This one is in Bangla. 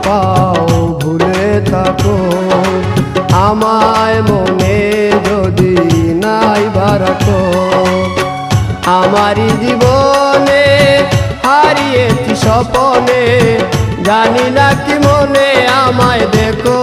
পাও ভুলে থাকো আমায় মনে যদি নাই বারাকো। আমারই জীবনে হারিয়েছি স্বপনে, জানি না কি মনে আমায় দেখো।